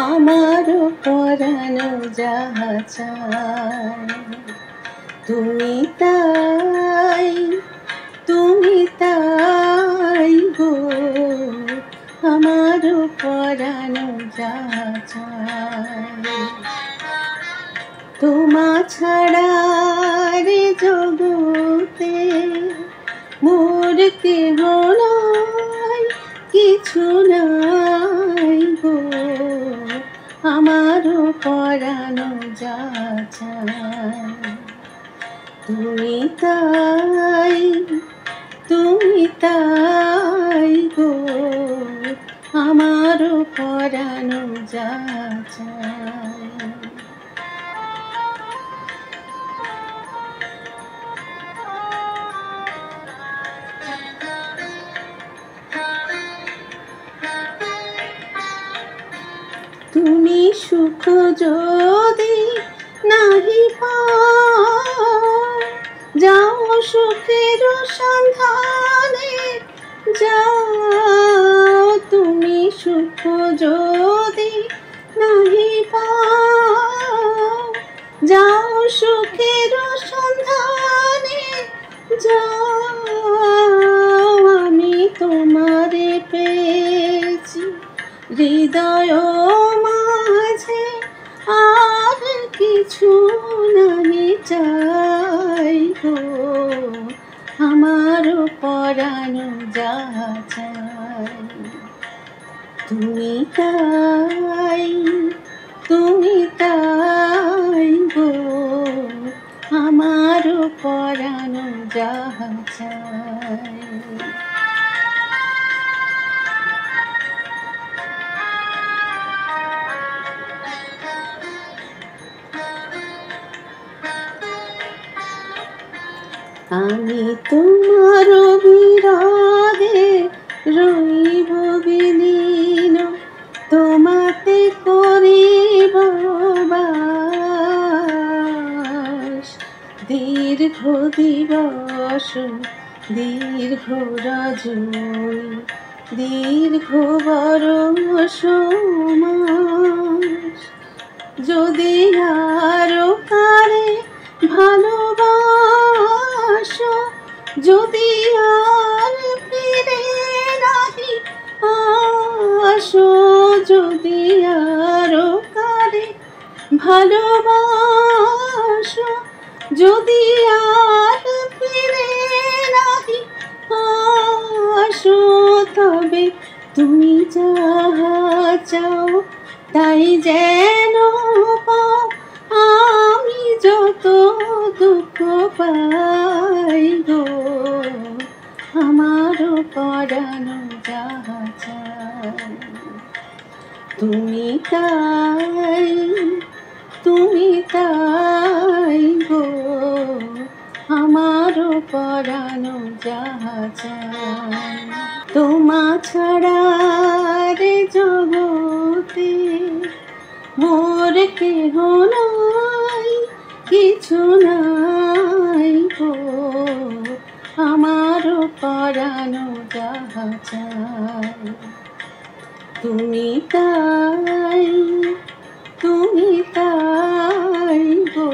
আমারও পরানো যাহা চায়। তুমি তাই গো, আমারও পরানো যাহা চায়। তোমা ছাড়া রে জগতে মোর কেহ নাই, কিছু নাই গো, আমারও পরানো যাহা চায়। তুমি তাই গো, আমারও পরানো যাহা চায়। তুমি সুখ যদি নাহি পাও, যাও সুখের সন্ধানে যাও। তুমি সুখ যদি নাহি পাও, যাও সুখের সন্ধানে যাও। আমি তোমারে পেয়েছি হৃদয় মাঝে, আর কিছু নাহি চাই গো, আমারও পরানো যাহা চাই। তুমি তাই গো, আমারও পরানো যাহা চাই। আমি তোমার বিরহে রইব বিলীন, তোমাতে করিব বাস। দীর্ঘ দিবস দীর্ঘ রজনী, দীর্ঘ বরষ মাস, যদি আরো কারে ভালোবাসো, যদি আর ফিরে নাহি আসো, যদি আরো কারে ভালোবাসো, যদি আর ফিরে নাহি আসো, তবে তুমি যাহা চাও তাই যেন পাও। আমি যত দুঃখ পাই গো, আমারও পরানো যাহা চায়। তুমি তাই গো, আমারও পরানো যাহা চায়। তোমা ছাড়া রে জগতে মোর কেহ নাই, কিছু নাই গো, আমারও পরানো যাহা চায়। তুমি তাই গো,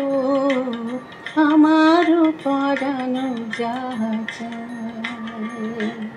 আমারও পরানো যাহা চায়।